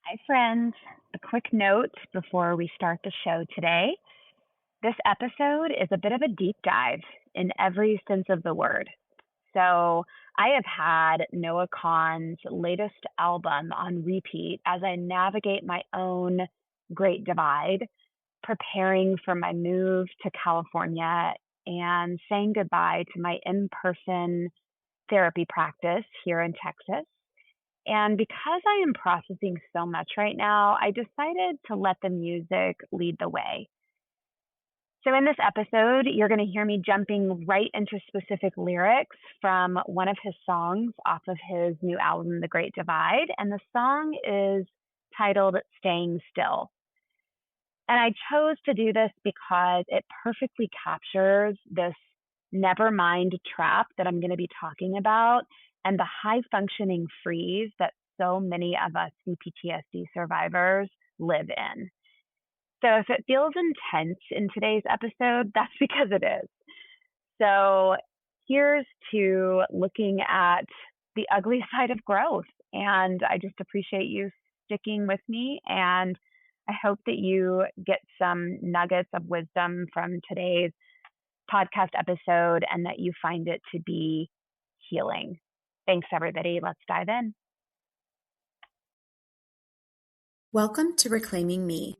Hi, friends. A quick note before we start the show today. This episode is a bit of a deep dive in every sense of the word. So, I have had Noah Kahan's latest album on repeat as I navigate my own great divide, preparing for my move to California and saying goodbye to my in person therapy practice here in Texas. And because I am processing so much right now, I decided to let the music lead the way. So, in this episode, you're going to hear me jumping right into specific lyrics from one of his songs off of his new album, The Great Divide. And the song is titled Staying Still. And I chose to do this because it perfectly captures this nevermind trap that I'm going to be talking about and the high functioning freeze that so many of us CPTSD survivors live in. So if it feels intense in today's episode, that's because it is. So here's to looking at the ugly side of growth. And I just appreciate you sticking with me. And I hope that you get some nuggets of wisdom from today's podcast episode and that you find it to be healing. Thanks, everybody. Let's dive in. Welcome to Reclaiming Me,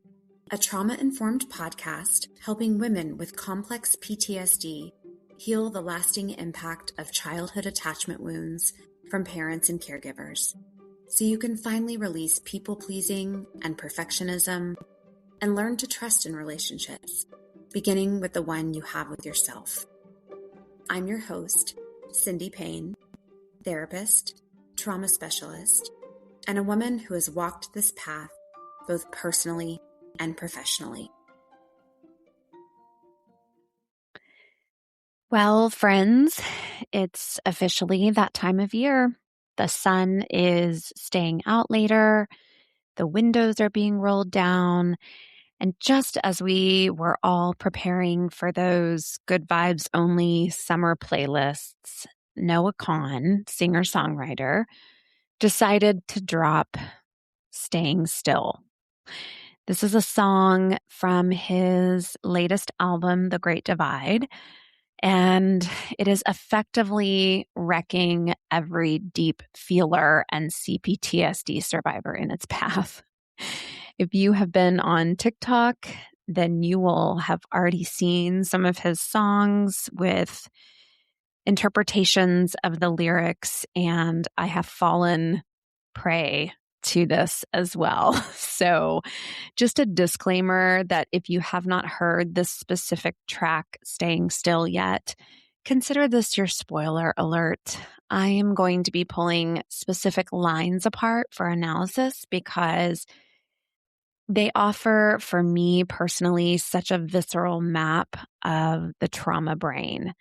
a trauma-informed podcast helping women with complex PTSD heal the lasting impact of childhood attachment wounds from parents and caregivers, so you can finally release people-pleasing and perfectionism and learn to trust in relationships, beginning with the one you have with yourself. I'm your host, Cindy Payne, therapist, trauma specialist, and a woman who has walked this path both personally and professionally. Well, friends, it's officially that time of year. The sun is staying out later. The windows are being rolled down. And just as we were all preparing for those good vibes only summer playlists, Noah Kahan, singer-songwriter, decided to drop Staying Still. This is a song from his latest album, The Great Divide, and it is effectively wrecking every deep feeler and CPTSD survivor in its path. If you have been on TikTok, then you will have already seen some of his songs with interpretations of the lyrics, and I have fallen prey to this as well. So just a disclaimer that if you have not heard this specific track, Staying Still, yet, consider this your spoiler alert. I am going to be pulling specific lines apart for analysis because they offer, for me personally, such a visceral map of the trauma brain.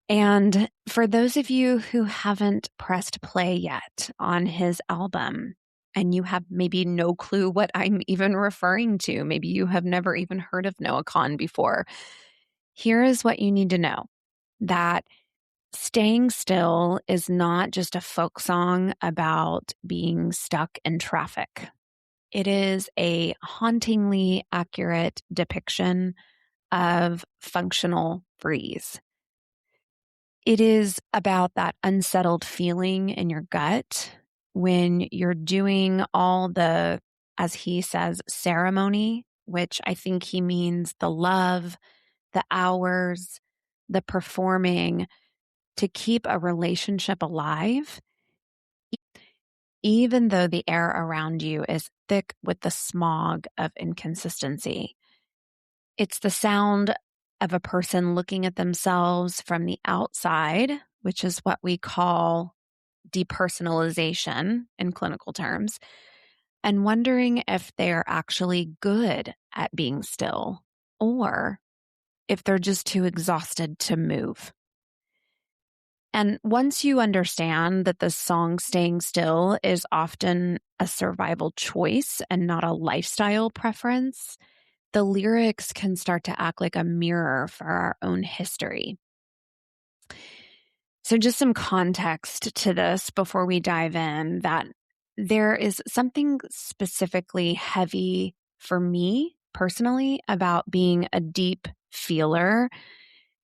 And for those of you who haven't pressed play yet on his album, and you have maybe no clue what I'm even referring to, maybe you have never even heard of Noah Kahan before, here is what you need to know, that Staying Still is not just a folk song about being stuck in traffic. It is a hauntingly accurate depiction of functional freeze. It is about that unsettled feeling in your gut when you're doing all the, as he says, ceremony, which I think he means the love, the hours, the performing to keep a relationship alive, even though the air around you is thick with the smog of inconsistency. It's the sound of a person looking at themselves from the outside, which is what we call depersonalization in clinical terms, and wondering if they're actually good at being still or if they're just too exhausted to move. And once you understand that the song Staying Still is often a survival choice and not a lifestyle preference, the lyrics can start to act like a mirror for our own history. So just some context to this before we dive in, that there is something specifically heavy for me personally about being a deep feeler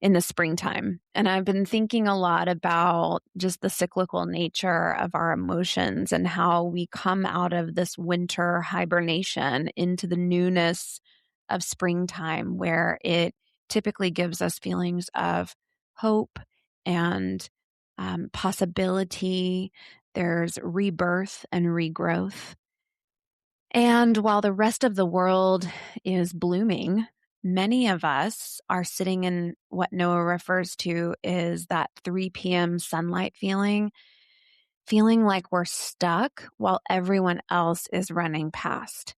in the springtime. And I've been thinking a lot about just the cyclical nature of our emotions and how we come out of this winter hibernation into the newness of springtime, where it typically gives us feelings of hope and possibility. There's rebirth and regrowth. And while the rest of the world is blooming, many of us are sitting in what Noah refers to is that 3 p.m. sunlight feeling like we're stuck while everyone else is running past.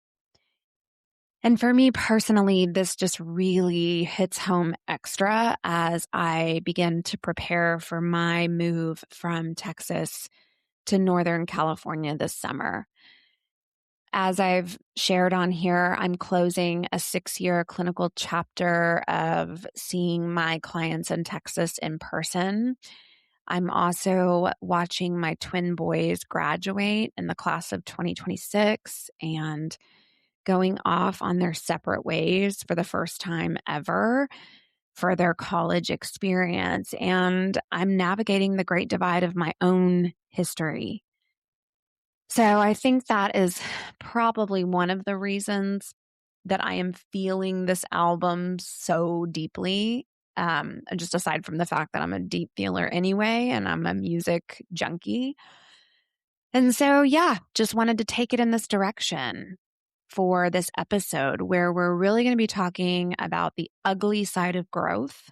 And for me personally, this just really hits home extra as I begin to prepare for my move from Texas to Northern California this summer. As I've shared on here, I'm closing a 6-year clinical chapter of seeing my clients in Texas in person. I'm also watching my twin boys graduate in the class of 2026 and going off on their separate ways for the first time ever for their college experience. And I'm navigating the great divide of my own history. So I think that is probably one of the reasons that I am feeling this album so deeply. Just aside from the fact that I'm a deep feeler anyway, and I'm a music junkie. And so, yeah, just wanted to take it in this direction for this episode where we're really going to be talking about the ugly side of growth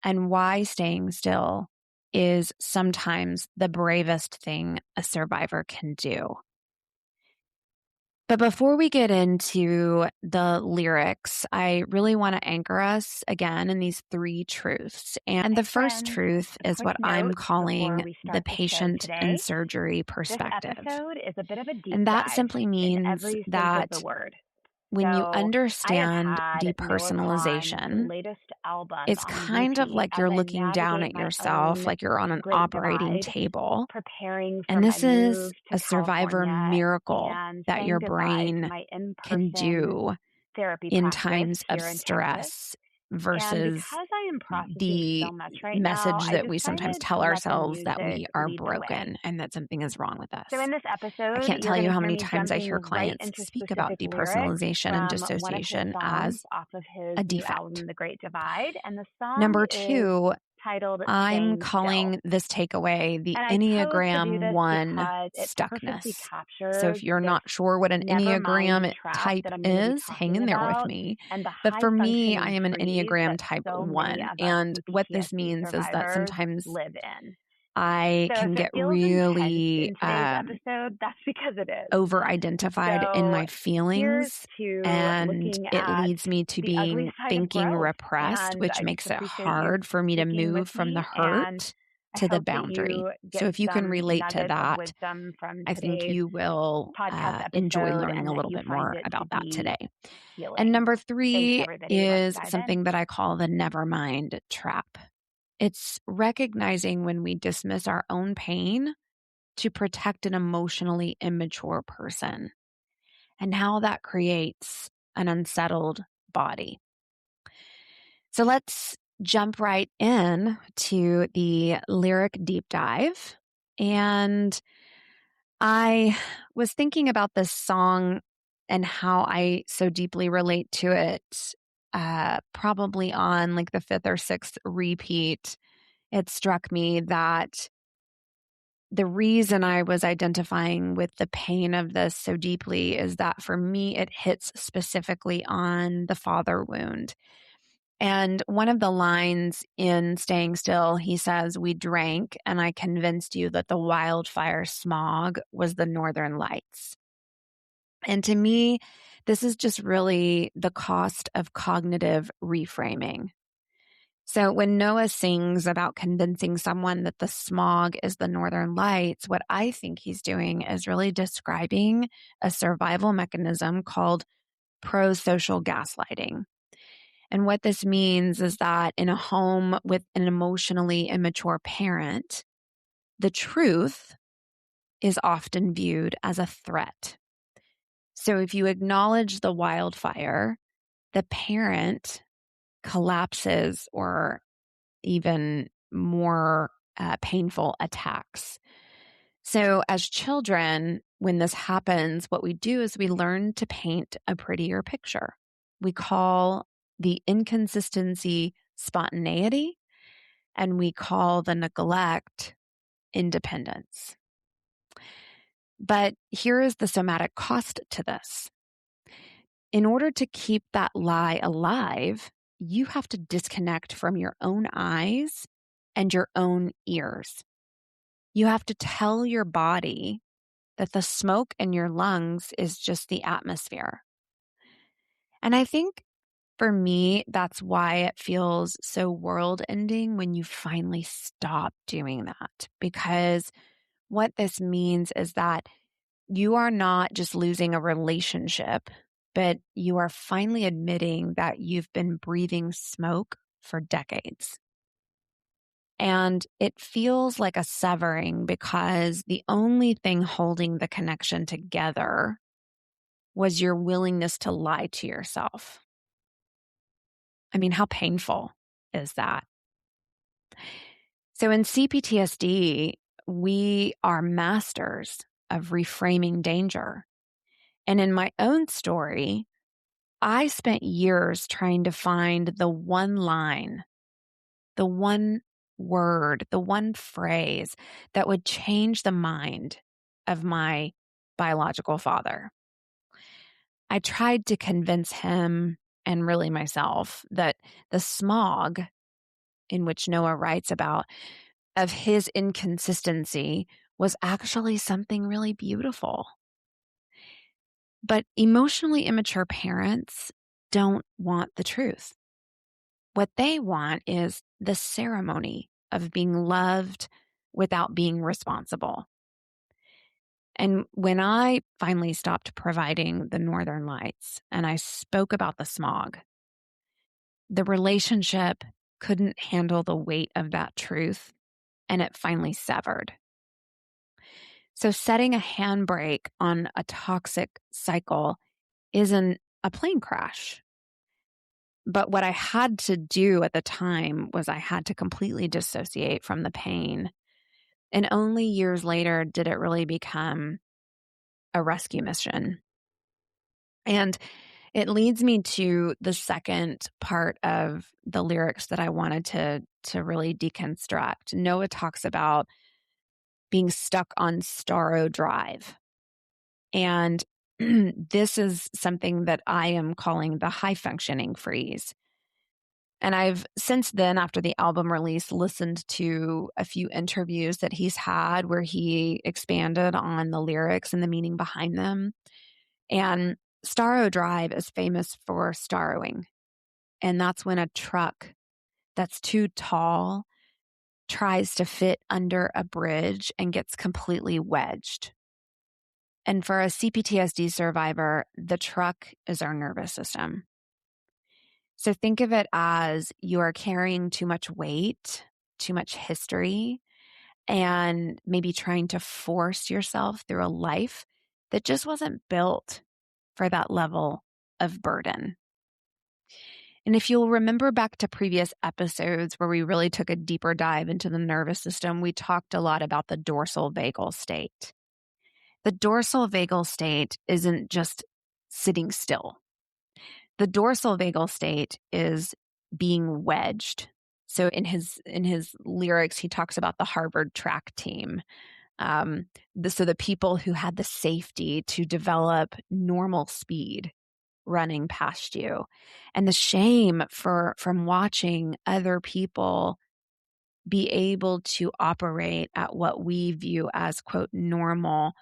and why staying still is sometimes the bravest thing a survivor can do. But before we get into the lyrics, I really want to anchor us again in these 3 truths. And the first truth is what I'm calling the patient in surgery perspective. This episode is a bit of a deep And that dive simply means in every sense that of the word. when you So understand I have had Noah Kahan's depersonalization, latest album it's on kind of repeat like as you're I looking down navigate at my yourself, own like you're on an great operating divide, table. preparing for And my this is move to a survivor California miracle and that your saying goodbye to brain my can in-person do therapy in practice times of here in Texas. stress And versus because I am processing the so much right now, message I that we sometimes decided tell to let the ourselves that music we are lead the way. broken and that something is wrong with So us. in this I episode, can't you're tell going you to how hear many me times I jumping hear right clients into speak about specific lyrics depersonalization and from one of his dissociation songs as off of his a new defect. album, The Great Divide. And the song Number is 2, titled I'm Staying Still. calling this takeaway the And I chose to do Enneagram this 1 because it perfectly stuckness. So captures if you're this not sure what an nevermind Enneagram trap type that I'm going to be is, hang talking in there with about, me. and the But high for me, I functioning am an freeze Enneagram that type so many 1. of us And what this CPTSD means is that survivors sometimes live in. I So if can it get feels intense really in today's episode, that's because it is. over-identified in So my here's feelings, to and looking it at leads me to the ugly being side of thinking growth. repressed, And which I just makes it appreciate you hard for me to sticking with move from the me. And hurt I to the hope that boundary. you So get if you can some relate to nuggets of that, wisdom from I think today's you will podcast enjoy episode learning and a that little you bit find more it to about that be today. healing. And number Thanks, 3 everybody. Let's is dive in. something that I call the nevermind trap. It's recognizing when we dismiss our own pain to protect an emotionally immature person and how that creates an unsettled body. So let's jump right in to the lyric deep dive. And I was thinking about this song and how I so deeply relate to it, probably on like the 5th or 6th repeat. It struck me that the reason I was identifying with the pain of this so deeply is that for me, it hits specifically on the father wound. And one of the lines in Staying Still, he says, "We drank, and I convinced you that the wildfire smog was the northern lights." And to me, this is just really the cost of cognitive reframing. So when Noah sings about convincing someone that the smog is the northern lights, what I think he's doing is really describing a survival mechanism called pro-social gaslighting. And what this means is that in a home with an emotionally immature parent, the truth is often viewed as a threat. So if you acknowledge the wildfire, the parent collapses or even more painful attacks. So as children, when this happens, what we do is we learn to paint a prettier picture. We call the inconsistency spontaneity, and we call the neglect independence. But here is the somatic cost to this. In order to keep that lie alive, you have to disconnect from your own eyes and your own ears. You have to tell your body that the smoke in your lungs is just the atmosphere. And I think for me, that's why it feels so world ending when you finally stop doing that. Because what this means is that you are not just losing a relationship, but you are finally admitting that you've been breathing smoke for decades. And it feels like a severing because the only thing holding the connection together was your willingness to lie to yourself. I mean, how painful is that? So in CPTSD, we are masters of reframing danger. And in my own story, I spent years trying to find the one line, the one word, the one phrase that would change the mind of my biological father. I tried to convince him and really myself that the smog in which Noah writes about of his inconsistency was actually something really beautiful. But emotionally immature parents don't want the truth. What they want is the ceremony of being loved without being responsible. And when I finally stopped providing the northern lights and I spoke about the smog, the relationship couldn't handle the weight of that truth, and it finally severed. So setting a handbrake on a toxic cycle isn't a plane crash. But what I had to do at the time was I had to completely dissociate from the pain. And only years later did it really become a rescue mission. And it leads me to the second part of the lyrics that I wanted to really deconstruct. Noah talks about being stuck on Starro Drive. And this is something that I am calling the high functioning freeze. And I've since then, after the album release, listened to a few interviews that he's had where he expanded on the lyrics and the meaning behind them. And Starro Drive is famous for starrowing. And that's when a truck that's too tall tries to fit under a bridge and gets completely wedged. And for a CPTSD survivor, the truck is our nervous system. So think of it as you are carrying too much weight, too much history, and maybe trying to force yourself through a life that just wasn't built for that level of burden. And if you'll remember back to previous episodes where we really took a deeper dive into the nervous system, we talked a lot about the dorsal vagal state. The dorsal vagal state isn't just sitting still. The dorsal vagal state is being wedged. So in his lyrics, he talks about the Harvard track team. So the people who had the safety to develop normal speed running past you, and the shame from watching other people be able to operate at what we view as, quote, normal.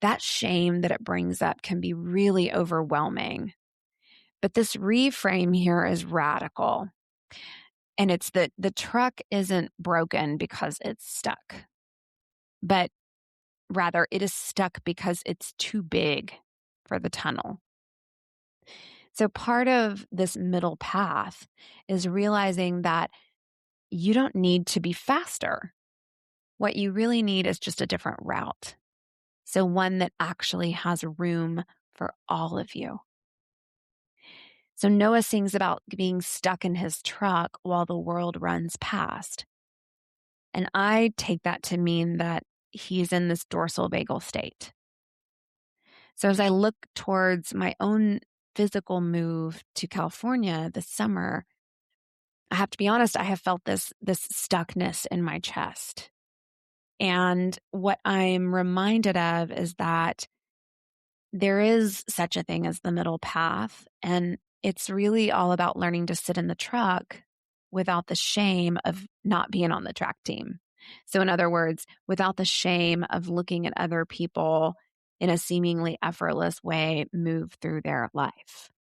That shame that it brings up can be really overwhelming. But this reframe here is radical. And it's that the truck isn't broken because it's stuck, but rather it is stuck because it's too big for the tunnel. So part of this middle path is realizing that you don't need to be faster. What you really need is just a different route. So one that actually has room for all of you. So Noah sings about being stuck in his truck while the world runs past. And I take that to mean that he's in this dorsal vagal state. So as I look towards my own physical move to California this summer, I have to be honest, I have felt this stuckness in my chest. And what I'm reminded of is that there is such a thing as the middle path. And it's really all about learning to sit in the truck without the shame of not being on the track team. So in other words, without the shame of looking at other people in a seemingly effortless way move through their life.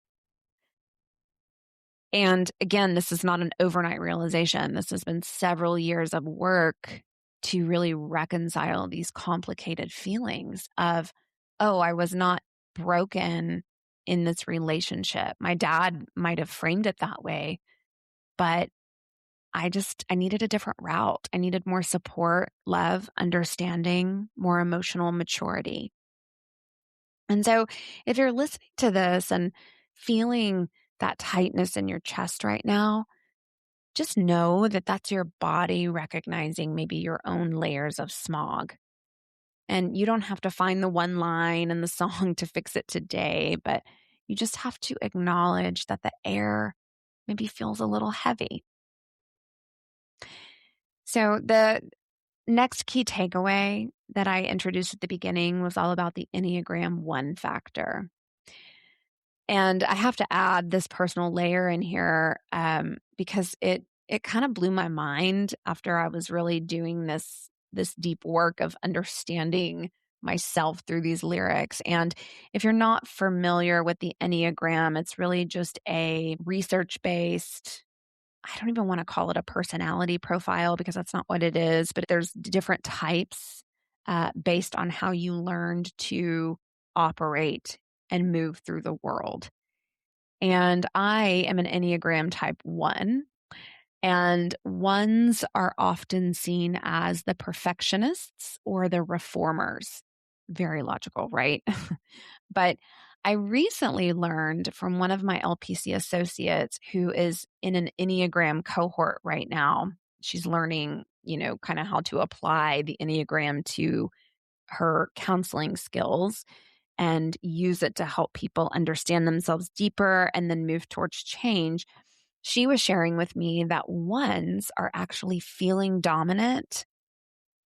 And again, this is not an overnight realization. This has been several years of work to really reconcile these complicated feelings of, oh, I was not broken in this relationship. My dad might have framed it that way, but I needed a different route. I needed more support, love, understanding, more emotional maturity. And so if you're listening to this and feeling that tightness in your chest right now, just know that that's your body recognizing maybe your own layers of smog. And you don't have to find the one line in the song to fix it today, but you just have to acknowledge that the air maybe feels a little heavy. So the next key takeaway that I introduced at the beginning was all about the Enneagram 1 factor. And I have to add this personal layer in here because it kind of blew my mind after I was really doing this deep work of understanding myself through these lyrics. And if you're not familiar with the Enneagram, it's really just a research-based, I don't even want to call it a personality profile because that's not what it is, but there's different types based on how you learned to operate and move through the world. And I am an Enneagram type 1. And ones are often seen as the perfectionists or the reformers. Very logical, right? But I recently learned from one of my LPC associates who is in an Enneagram cohort right now. She's learning, kind of how to apply the Enneagram to her counseling skills and use it to help people understand themselves deeper and then move towards change. She was sharing with me that ones are actually feeling dominant,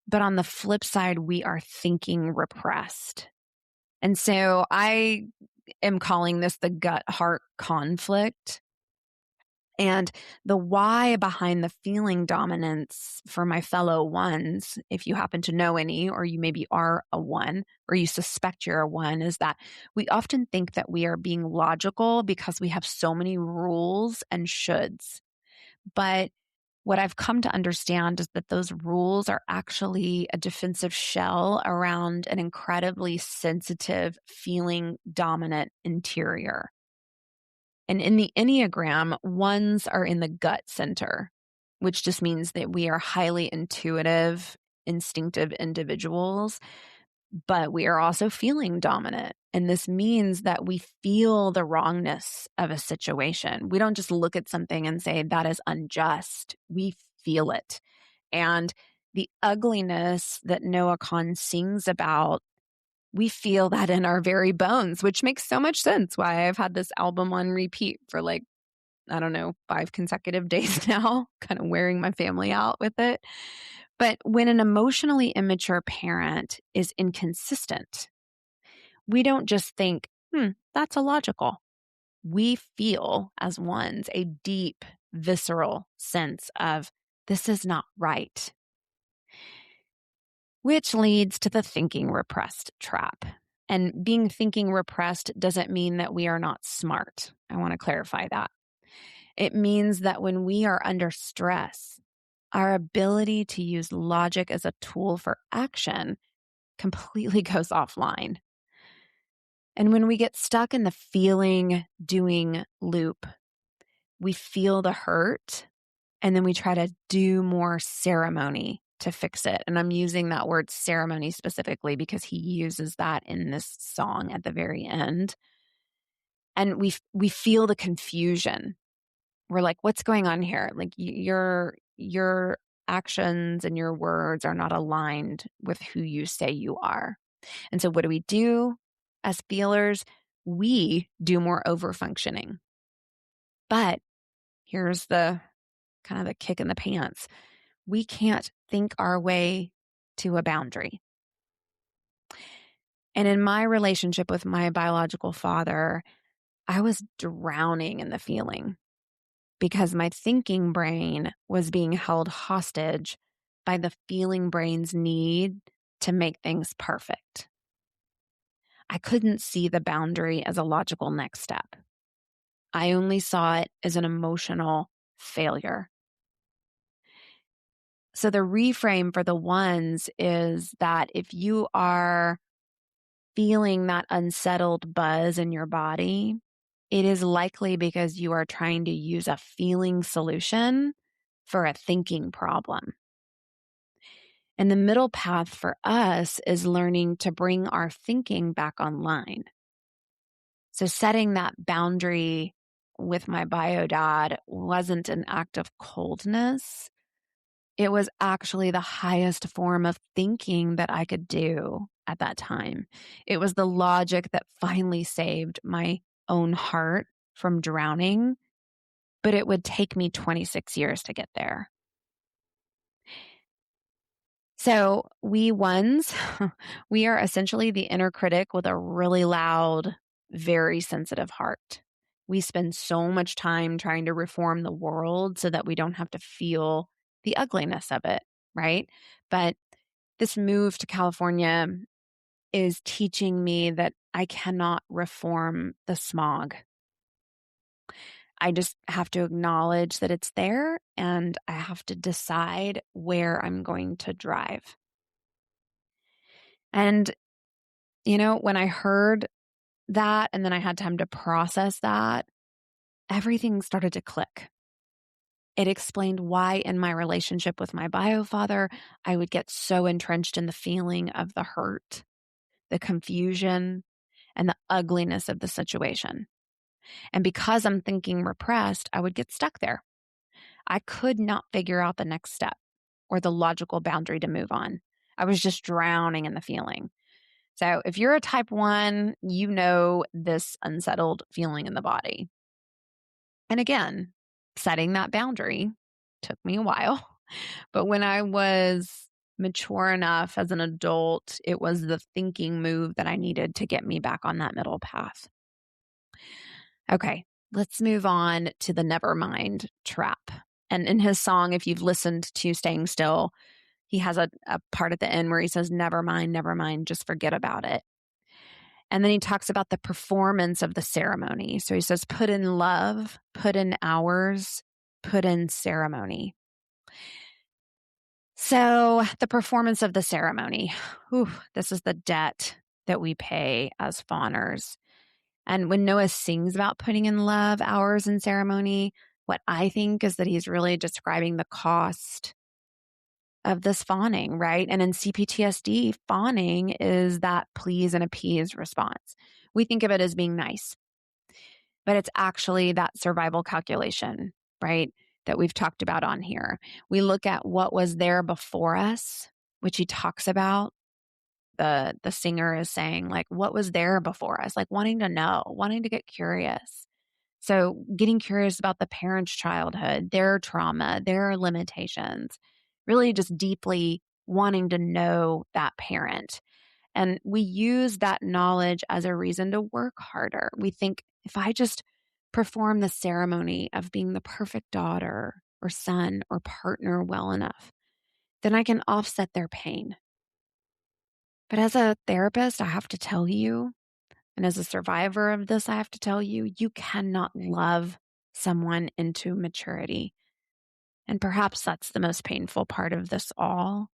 but on the flip side, we are thinking repressed. And so I am calling this the gut-heart conflict. And the why behind the feeling dominance for my fellow ones, if you happen to know any, or you maybe are a one, or you suspect you're a one, is that we often think that we are being logical because we have so many rules and shoulds. But what I've come to understand is that those rules are actually a defensive shell around an incredibly sensitive, feeling dominant interior. And in the Enneagram, ones are in the gut center, which just means that we are highly intuitive, instinctive individuals, but we are also feeling dominant. And this means that we feel the wrongness of a situation. We don't just look at something and say, that is unjust. We feel it. And the ugliness that Noah Kahan sings about, we feel that in our very bones, which makes so much sense why I've had this album on repeat for 5 consecutive days now, kind of wearing my family out with it. But when an emotionally immature parent is inconsistent, we don't just think, that's illogical. We feel as ones a deep, visceral sense of this is not right. Which leads to the thinking repressed trap. And being thinking repressed doesn't mean that we are not smart. I want to clarify that. It means that when we are under stress, our ability to use logic as a tool for action completely goes offline. And when we get stuck in the feeling, doing loop, we feel the hurt, and then we try to do more ceremony to fix it. And I'm using that word ceremony specifically because he uses that in this song at the very end. And we feel the confusion. We're like, what's going on here? Like your actions and your words are not aligned with who you say you are. And so what do we do as feelers? We do more overfunctioning. But here's the kind of the kick in the pants. We can't think our way to a boundary. And in my relationship with my biological father, I was drowning in the feeling because my thinking brain was being held hostage by the feeling brain's need to make things perfect. I couldn't see the boundary as a logical next step. I only saw it as an emotional failure. So the reframe for the ones is that if you are feeling that unsettled buzz in your body, it is likely because you are trying to use a feeling solution for a thinking problem. And the middle path for us is learning to bring our thinking back online. So setting that boundary with my bio dad wasn't an act of coldness. It was actually the highest form of thinking that I could do at that time. It was the logic that finally saved my own heart from drowning, but it would take me 26 years to get there. So we ones, we are essentially the inner critic with a really loud, very sensitive heart. We spend so much time trying to reform the world so that we don't have to feel the ugliness of it, right? But this move to California is teaching me that I cannot reform the smog. I just have to acknowledge that it's there and I have to decide where I'm going to drive. And, when I heard that and then I had time to process that, everything started to click. It explained why in my relationship with my bio father, I would get so entrenched in the feeling of the hurt, the confusion, and the ugliness of the situation. And because I'm thinking repressed, I would get stuck there. I could not figure out the next step or the logical boundary to move on. I was just drowning in the feeling. So if you're a type 1, you know this unsettled feeling in the body. And again, setting that boundary took me a while. But when I was mature enough as an adult, it was the thinking move that I needed to get me back on that middle path. Okay, let's move on to the nevermind trap. And in his song, if you've listened to Staying Still, he has a part at the end where he says, never mind, just forget about it. And then he talks about the performance of the ceremony. So he says, put in love, put in hours, put in ceremony. So the performance of the ceremony, this is the debt that we pay as fawners. And when Noah sings about putting in love, hours, and ceremony, what I think is that he's really describing the cost of this fawning, right? And in CPTSD, fawning is that please and appease response. We think of it as being nice, but it's actually that survival calculation, right? That we've talked about on here. We look at what was there before us, which he talks about. The singer is saying, like, what was there before us? Like wanting to know, wanting to get curious. So getting curious about the parent's childhood, their trauma, their limitations, really just deeply wanting to know that parent. And we use that knowledge as a reason to work harder. We think if I just perform the ceremony of being the perfect daughter or son or partner well enough, then I can offset their pain. But as a therapist, I have to tell you, and as a survivor of this, I have to tell you, you cannot love someone into maturity. And perhaps that's the most painful part of this all,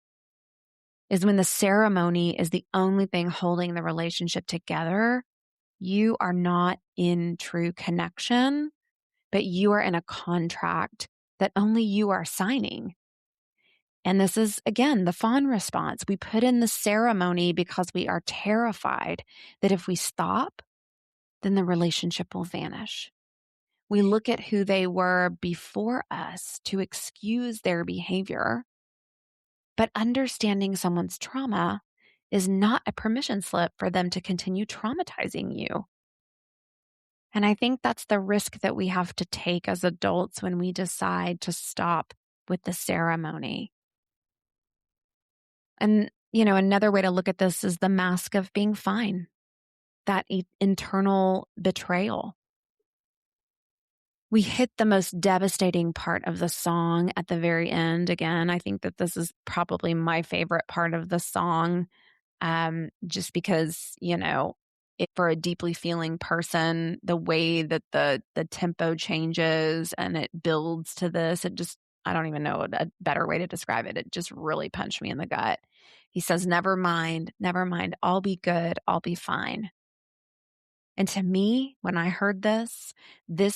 is when the ceremony is the only thing holding the relationship together. You are not in true connection, but you are in a contract that only you are signing. And this is, again, the fawn response. We put in the ceremony because we are terrified that if we stop, then the relationship will vanish. We look at who they were before us to excuse their behavior. But understanding someone's trauma is not a permission slip for them to continue traumatizing you. And I think that's the risk that we have to take as adults when we decide to stop with the ceremony. And, another way to look at this is the mask of being fine, that internal betrayal. We hit the most devastating part of the song at the very end. Again, I think that this is probably my favorite part of the song, just because, for a deeply feeling person, the way that the tempo changes and it builds to this, I don't even know a better way to describe it. It just really punched me in the gut. He says, never mind, I'll be good, I'll be fine. And to me, when I heard this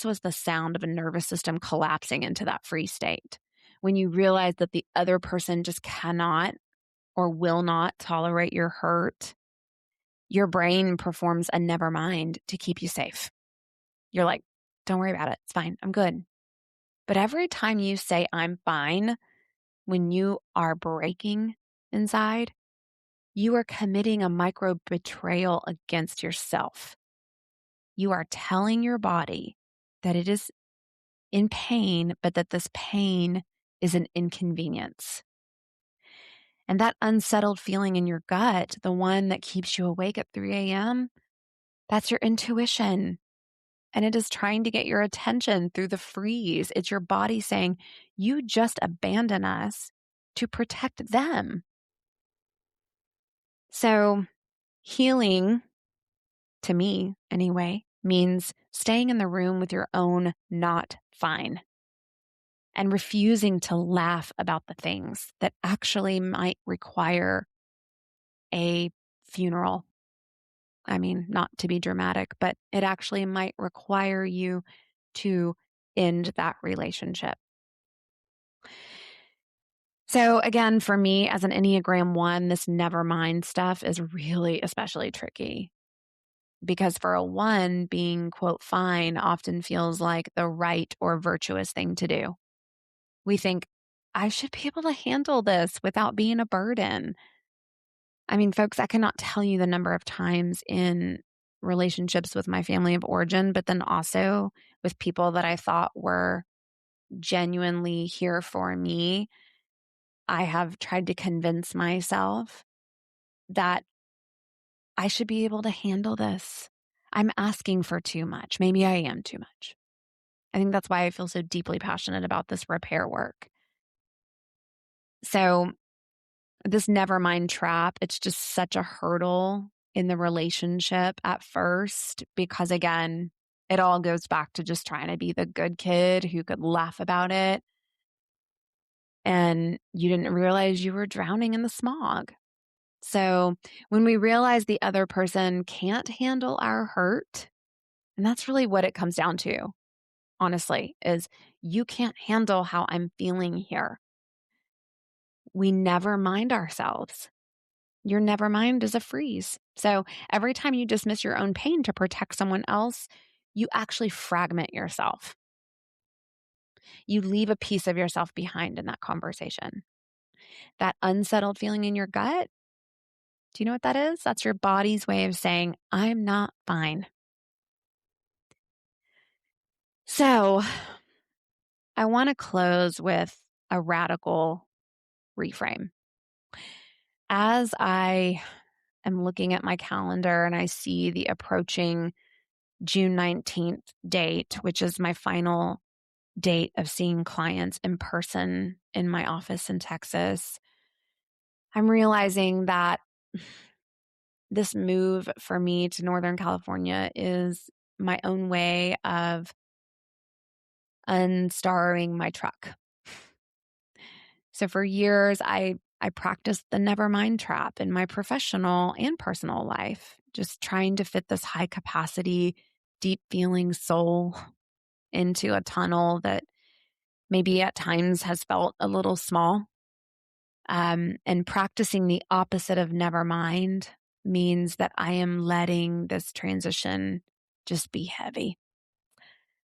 was the sound of a nervous system collapsing into that free state. When you realize that the other person just cannot or will not tolerate your hurt, your brain performs a never mind to keep you safe. You're like, don't worry about it. It's fine. I'm good. But every time you say, I'm fine, when you are breaking inside, you are committing a micro betrayal against yourself. You are telling your body that it is in pain, but that this pain is an inconvenience. And that unsettled feeling in your gut, the one that keeps you awake at 3 a.m., that's your intuition. And it is trying to get your attention through the freeze. It's your body saying, you just abandon us to protect them. So healing, to me anyway, means staying in the room with your own not fine and refusing to laugh about the things that actually might require a funeral. I mean, not to be dramatic, but it actually might require you to end that relationship. So again, for me as an Enneagram 1, this never mind stuff is really especially tricky. Because for a 1, being, quote, fine often feels like the right or virtuous thing to do. We think, I should be able to handle this without being a burden. I mean, folks, I cannot tell you the number of times in relationships with my family of origin, but then also with people that I thought were genuinely here for me, I have tried to convince myself that I should be able to handle this. I'm asking for too much. Maybe I am too much. I think that's why I feel so deeply passionate about this repair work. So this nevermind trap, it's just such a hurdle in the relationship at first, because again, it all goes back to just trying to be the good kid who could laugh about it. And you didn't realize you were drowning in the smog. So when we realize the other person can't handle our hurt, and that's really what it comes down to, honestly, is you can't handle how I'm feeling here. We never mind ourselves. Your never mind is a freeze. So every time you dismiss your own pain to protect someone else, you actually fragment yourself. You leave a piece of yourself behind in that conversation. That unsettled feeling in your gut, do you know what that is? That's your body's way of saying, I'm not fine. So I want to close with a radical reframe. As I am looking at my calendar and I see the approaching June 19th date, which is my final date of seeing clients in person in my office in Texas, I'm realizing that this move for me to Northern California is my own way of unstarring my truck. So for years, I practiced the nevermind trap in my professional and personal life, just trying to fit this high capacity, deep feeling soul into a tunnel that maybe at times has felt a little small. And practicing the opposite of nevermind means that I am letting this transition just be heavy.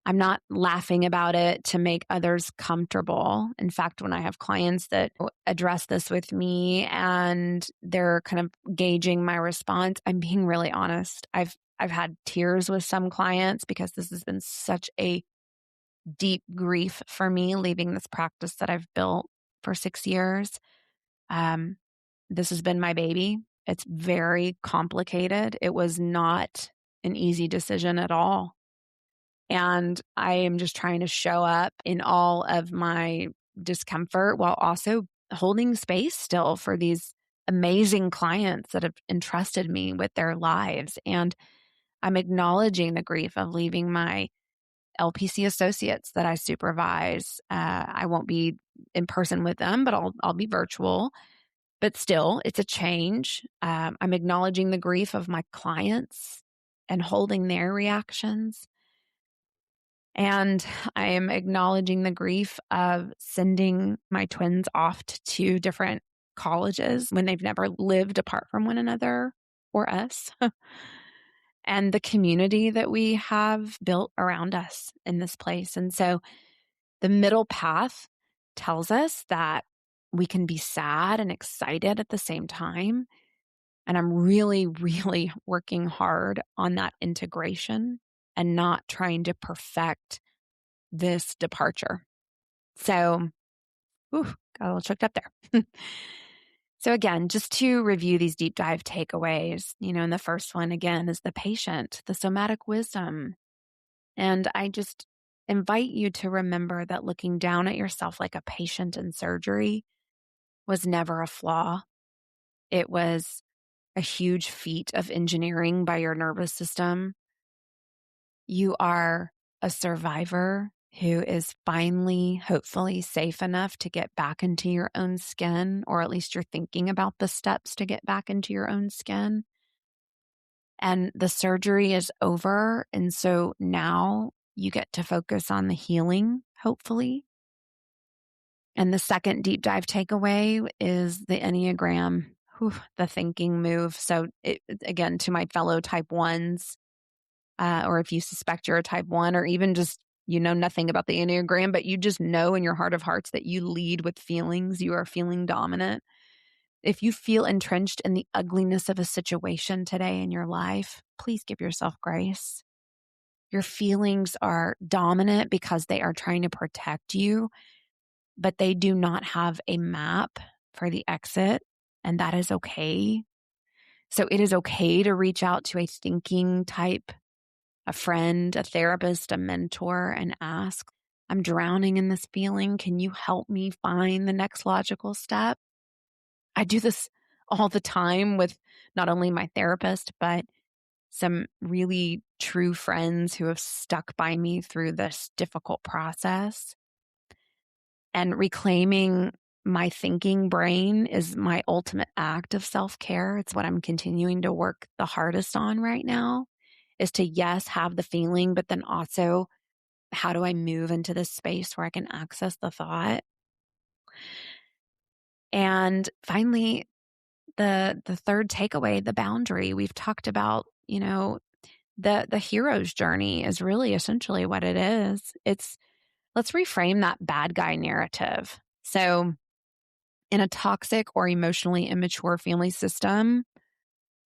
I'm not laughing about it to make others comfortable. In fact, when I have clients that address this with me and they're kind of gauging my response, I'm being really honest. I've had tears with some clients because this has been such a deep grief for me, leaving this practice that I've built for 6 years. This has been my baby. It's very complicated. It was not an easy decision at all. And I am just trying to show up in all of my discomfort while also holding space still for these amazing clients that have entrusted me with their lives. And I'm acknowledging the grief of leaving my LPC associates that I supervise. I won't be in person with them, but I'll be virtual. But still, it's a change. I'm acknowledging the grief of my clients and holding their reactions. And I am acknowledging the grief of sending my twins off to 2 different colleges when they've never lived apart from one another or us, and the community that we have built around us in this place. And so the middle path tells us that we can be sad and excited at the same time. And I'm really, really working hard on that integration and not trying to perfect this departure. So, got a little choked up there. So again, just to review these deep dive takeaways, and the first one again is the patient, the somatic wisdom. And I just invite you to remember that looking down at yourself like a patient in surgery was never a flaw. It was a huge feat of engineering by your nervous system. You are a survivor who is finally, hopefully, safe enough to get back into your own skin, or at least you're thinking about the steps to get back into your own skin. And the surgery is over. And so now you get to focus on the healing, hopefully. And the second deep dive takeaway is the Enneagram, the thinking move. So again, to my fellow type 1s, or if you suspect you're a type 1, or even just nothing about the Enneagram, but you just know in your heart of hearts that you lead with feelings, you are feeling dominant. If you feel entrenched in the ugliness of a situation today in your life, please give yourself grace. Your feelings are dominant because they are trying to protect you, but they do not have a map for the exit, and that is okay. So it is okay to reach out to a thinking type, a friend, a therapist, a mentor, and ask, I'm drowning in this feeling. Can you help me find the next logical step? I do this all the time with not only my therapist, but some really true friends who have stuck by me through this difficult process. And reclaiming my thinking brain is my ultimate act of self-care. It's what I'm continuing to work the hardest on right now, is to, yes, have the feeling, but then also, how do I move into this space where I can access the thought? And finally, the third takeaway, the boundary. We've talked about, the hero's journey is really essentially what it is. Let's reframe that bad guy narrative. So in a toxic or emotionally immature family system,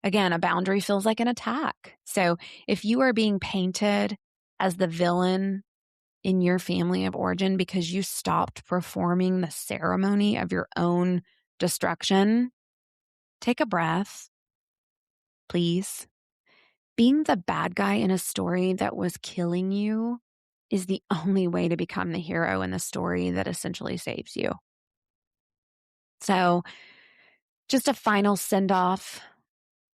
again, a boundary feels like an attack. So if you are being painted as the villain in your family of origin because you stopped performing the ceremony of your own destruction, take a breath, please. Being the bad guy in a story that was killing you is the only way to become the hero in the story that essentially saves you. So, just a final send-off.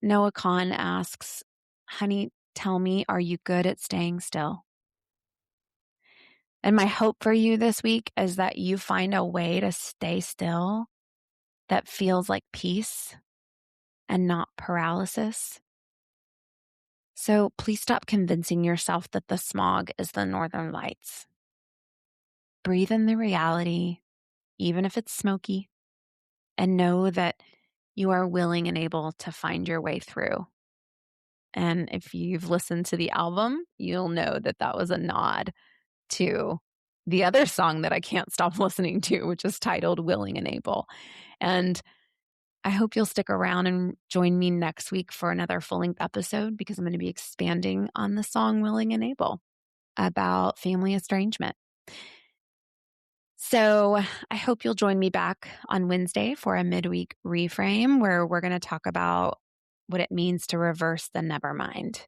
Noah Kahan asks, honey, tell me, are you good at staying still? And my hope for you this week is that you find a way to stay still that feels like peace and not paralysis. So please stop convincing yourself that the smog is the northern lights. Breathe in the reality, even if it's smoky, and know that you are willing and able to find your way through. And if you've listened to the album, you'll know that that was a nod to the other song that I can't stop listening to, which is titled Willing and Able. And I hope you'll stick around and join me next week for another full-length episode, because I'm going to be expanding on the song Willing and Able about family estrangement. So I hope you'll join me back on Wednesday for a midweek reframe, where we're going to talk about what it means to reverse the nevermind.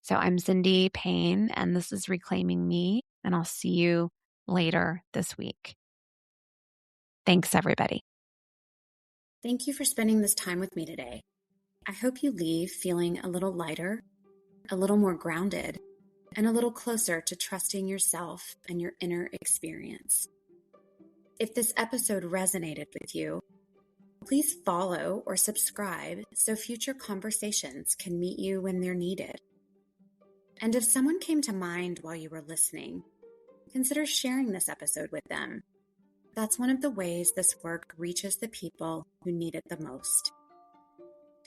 So I'm Cindy Payne, and this is Reclaiming Me, and I'll see you later this week. Thanks, everybody. Thank you for spending this time with me today. I hope you leave feeling a little lighter, a little more grounded, and a little closer to trusting yourself and your inner experience. If this episode resonated with you, please follow or subscribe so future conversations can meet you when they're needed. And if someone came to mind while you were listening, consider sharing this episode with them. That's one of the ways this work reaches the people who need it the most.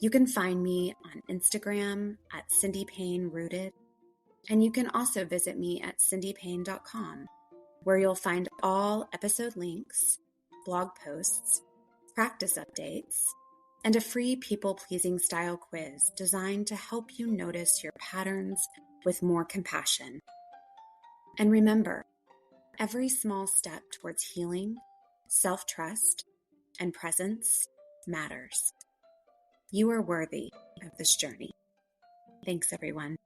You can find me on Instagram at Cindy Payne Rooted, and you can also visit me at cindypayne.com, where you'll find all episode links, blog posts, practice updates, and a free people-pleasing style quiz designed to help you notice your patterns with more compassion. And remember, every small step towards healing, self-trust, and presence matters. You are worthy of this journey. Thanks, everyone.